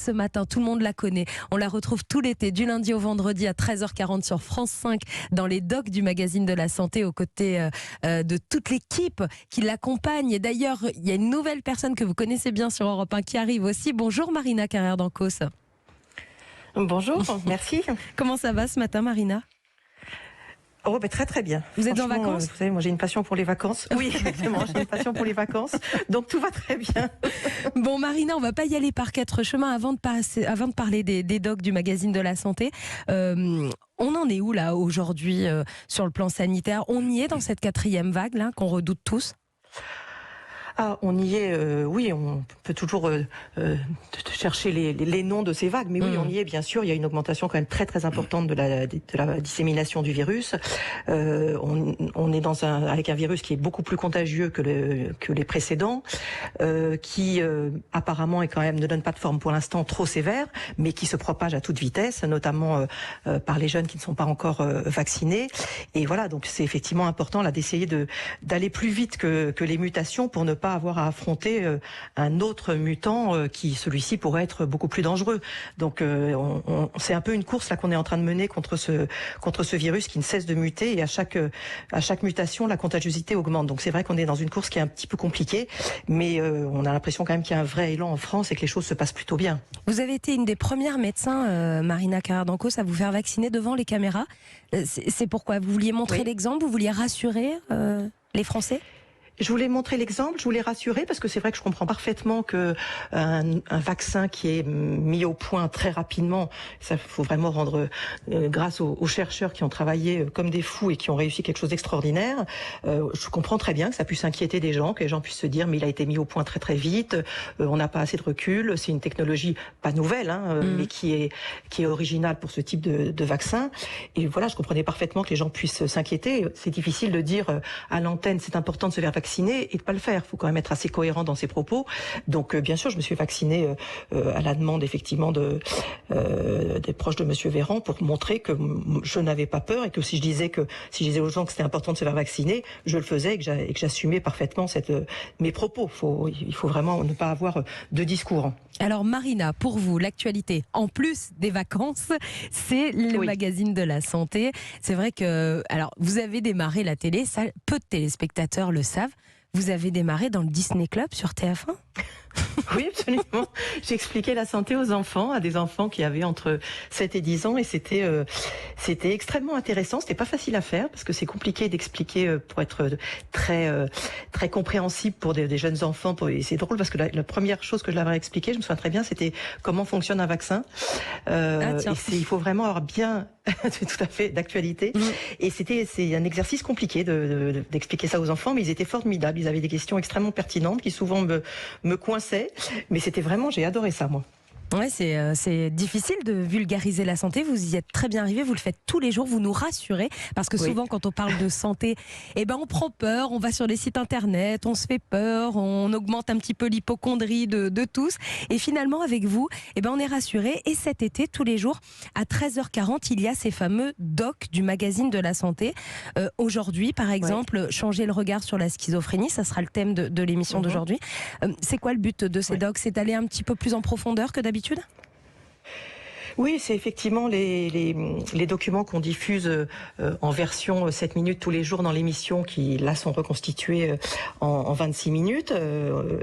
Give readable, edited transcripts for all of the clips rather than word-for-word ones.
Ce matin, tout le monde la connaît. On la retrouve tout l'été, du lundi au vendredi à 13h40 sur France 5, dans les docs du magazine de la santé, aux côtés de toute l'équipe qui l'accompagne. Et d'ailleurs, il y a une nouvelle personne que vous connaissez bien sur Europe 1 qui arrive aussi. Bonjour Marina Carrère d'Ancos. Bonjour, merci. Comment ça va ce matin, Marina ? Oh, très très bien. Vous êtes en vacances ? Vous savez, moi j'ai une passion pour les vacances. Oui, exactement, j'ai une passion pour les vacances. Donc tout va très bien. Bon Marina, on va pas y aller par quatre chemins avant de parler des docs du magazine de la santé. On en est où là aujourd'hui sur le plan sanitaire ? On y est dans cette quatrième vague là qu'on redoute tous ? Ah, on y est, oui, on peut toujours chercher les noms de ces vagues, mais oui, on y est, bien sûr. Il y a une augmentation quand même très très importante de la dissémination du virus. On est avec un virus qui est beaucoup plus contagieux que les précédents, qui apparemment ne donne pas de forme pour l'instant trop sévère, mais qui se propage à toute vitesse, notamment par les jeunes qui ne sont pas encore vaccinés. Et voilà, donc c'est effectivement important là d'essayer d'aller plus vite que les mutations pour ne pas avoir à affronter un autre mutant qui, celui-ci, pourrait être beaucoup plus dangereux. Donc c'est un peu une course là qu'on est en train de mener contre ce virus qui ne cesse de muter, et à chaque mutation, la contagiosité augmente. Donc c'est vrai qu'on est dans une course qui est un petit peu compliquée, mais on a l'impression quand même qu'il y a un vrai élan en France et que les choses se passent plutôt bien. Vous avez été une des premières médecins, Marina Carrère d'Ancos, à vous faire vacciner devant les caméras. C'est pourquoi vous vouliez montrer l'exemple, vous vouliez rassurer les Français ? Je voulais montrer l'exemple, je voulais rassurer, parce que c'est vrai que je comprends parfaitement que un vaccin qui est mis au point très rapidement, ça faut vraiment rendre grâce aux chercheurs qui ont travaillé comme des fous et qui ont réussi quelque chose d'extraordinaire. Je comprends très bien que ça puisse inquiéter des gens, que les gens puissent se dire mais il a été mis au point très très vite, on n'a pas assez de recul, c'est une technologie pas nouvelle, mais qui est originale pour ce type de vaccin. Et voilà, je comprenais parfaitement que les gens puissent s'inquiéter. C'est difficile de dire à l'antenne c'est important de se faire vacciner et de pas le faire. Il faut quand même être assez cohérent dans ses propos. Donc bien sûr, je me suis vaccinée à la demande effectivement des proches de Monsieur Véran pour montrer que je n'avais pas peur, et que si je disais aux gens que c'était important de se faire vacciner, je le faisais, et que j'assumais parfaitement mes propos. Il faut vraiment ne pas avoir de discours. Alors Marina, pour vous, l'actualité, en plus des vacances, c'est le magazine de la santé. C'est vrai que, alors, vous avez démarré la télé, ça, peu de téléspectateurs le savent. Vous avez démarré dans le Disney Club sur TF1 ? Oui, absolument. J'ai expliqué la santé aux enfants, à des enfants qui avaient entre 7 et 10 ans, et c'était extrêmement intéressant. C'était pas facile à faire parce que c'est compliqué d'expliquer pour être très très compréhensible pour des jeunes enfants. Et c'est drôle parce que la première chose que je leur ai expliqué, je me souviens très bien, c'était comment fonctionne un vaccin. Il faut vraiment avoir bien c'est tout à fait d'actualité. Et c'est un exercice compliqué d'expliquer ça aux enfants, mais ils étaient formidables. Ils avaient des questions extrêmement pertinentes qui souvent me coinçaient, mais c'était vraiment, j'ai adoré ça, moi. Ouais, c'est difficile de vulgariser la santé. Vous y êtes très bien arrivé. Vous le faites tous les jours. Vous nous rassurez parce que souvent, quand on parle de santé, on prend peur. On va sur les sites internet, on se fait peur, on augmente un petit peu l'hypocondrie de tous. Et finalement, avec vous, on est rassuré. Et cet été, tous les jours, à 13h40, il y a ces fameux docs du magazine de la santé. Aujourd'hui, par exemple, changer le regard sur la schizophrénie, ça sera le thème de l'émission d'aujourd'hui. C'est quoi le but de ces docs ? C'est d'aller un petit peu plus en profondeur que d'habitude ? Oui, c'est effectivement les documents qu'on diffuse en version 7 minutes tous les jours dans l'émission, qui là sont reconstitués en 26 minutes.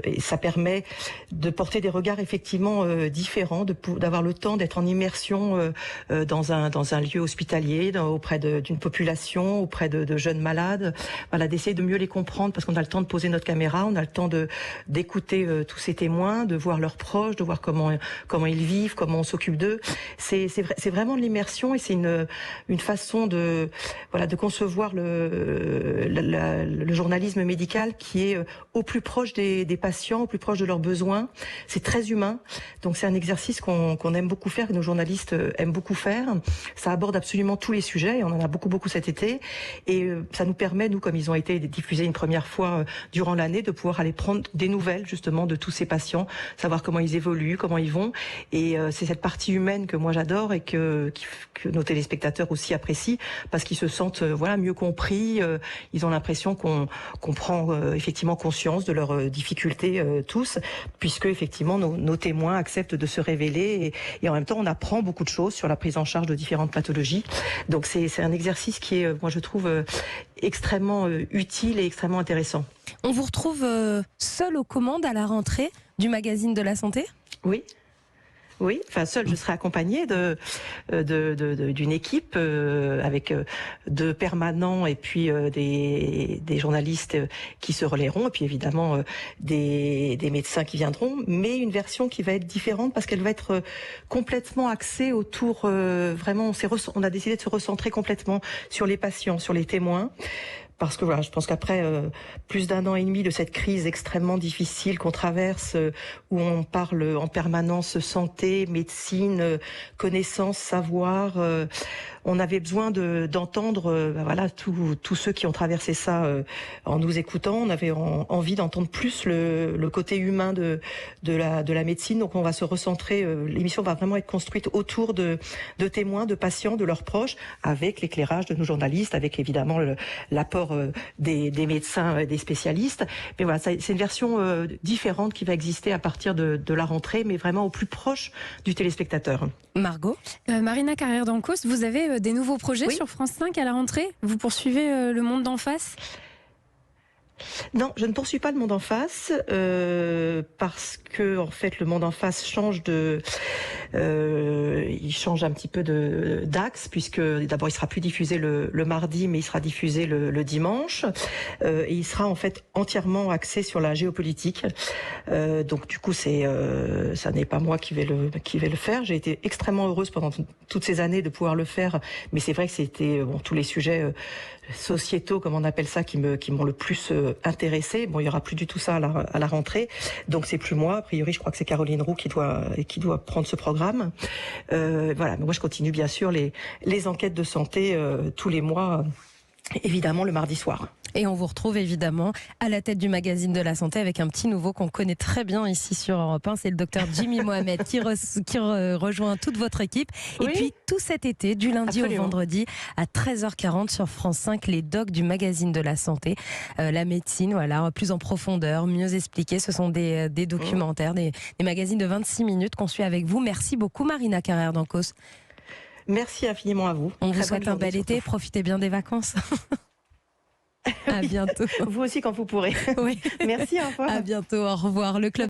Et ça permet de porter des regards effectivement différents, d'avoir le temps d'être en immersion dans un lieu hospitalier, auprès d'une population, auprès de jeunes malades. Voilà, d'essayer de mieux les comprendre, parce qu'on a le temps de poser notre caméra, on a le temps d'écouter tous ces témoins, de voir leurs proches, de voir comment ils vivent, comment on s'occupe d'eux. C'est vraiment de l'immersion, et c'est une façon de concevoir le journalisme médical qui est au plus proche des patients, au plus proche de leurs besoins. C'est très humain, donc c'est un exercice qu'on aime beaucoup faire, que nos journalistes aiment beaucoup faire. Ça aborde absolument tous les sujets, et on en a beaucoup cet été, et ça nous permet, nous, comme ils ont été diffusés une première fois durant l'année, de pouvoir aller prendre des nouvelles justement de tous ces patients, savoir comment ils évoluent, comment ils vont, et c'est cette partie humaine que moi j'adore, et que nos téléspectateurs aussi apprécient, parce qu'ils se sentent mieux compris. Ils ont l'impression qu'on prend effectivement conscience conscience de leurs difficultés tous, puisque effectivement nos témoins acceptent de se révéler et en même temps on apprend beaucoup de choses sur la prise en charge de différentes pathologies. Donc c'est un exercice qui est, moi je trouve, extrêmement utile et extrêmement intéressant. On vous retrouve seul aux commandes à la rentrée du magazine de la santé ? Oui. Oui, enfin seule, je serai accompagnée d'une équipe avec 2 permanents et puis des journalistes qui se relaieront et puis évidemment des médecins qui viendront, mais une version qui va être différente parce qu'elle va être complètement axée autour vraiment on a décidé de se recentrer complètement sur les patients, sur les témoins. Parce que voilà, je pense qu'après plus d'1 an et demi de cette crise extrêmement difficile qu'on traverse, où on parle en permanence santé, médecine, connaissance, savoir, on avait besoin d'entendre voilà tous ceux qui ont traversé ça en nous écoutant. On avait envie d'entendre plus le côté humain de la médecine. Donc on va se recentrer. L'émission va vraiment être construite autour de témoins, de patients, de leurs proches, avec l'éclairage de nos journalistes, avec évidemment l'apport des médecins, des spécialistes. Mais voilà, c'est une version différente qui va exister à partir de la rentrée, mais vraiment au plus proche du téléspectateur. Margot, Marina Carrère-Dancos, vous avez des nouveaux projets sur France 5 à la rentrée ? Vous poursuivez Le Monde d'en face ? Non, je ne poursuis pas Le Monde en face parce que en fait Le Monde en face change il change un petit peu d'axe, puisque d'abord il sera plus diffusé le mardi, mais il sera diffusé le dimanche et il sera en fait entièrement axé sur la géopolitique. Donc du coup ça n'est pas moi qui vais le faire. J'ai été extrêmement heureuse pendant toutes ces années de pouvoir le faire, mais c'est vrai que c'était tous les sujets sociétaux, comme on appelle ça, qui m'ont le plus intéressé. Bon, il y aura plus du tout ça à la rentrée, donc c'est plus moi. A priori, je crois que c'est Caroline Roux qui doit prendre ce programme. Voilà, mais moi je continue bien sûr les enquêtes de santé tous les mois, évidemment le mardi soir. Et on vous retrouve évidemment à la tête du magazine de la santé avec un petit nouveau qu'on connaît très bien ici sur Europe 1, c'est le docteur Jimmy Mohamed qui rejoint toute votre équipe. Oui. Et puis tout cet été, du lundi Absolument. Au vendredi à 13h40 sur France 5, les docs du magazine de la santé, la médecine, voilà, plus en profondeur, mieux expliqué. Ce sont des documentaires, des magazines de 26 minutes qu'on suit avec vous. Merci beaucoup Marina Carrère-Dancos. Merci infiniment à vous. On vous souhaite un bel été, profitez bien des vacances. À bientôt. Vous aussi quand vous pourrez. Oui. Merci, au revoir. À bientôt, au revoir. Le club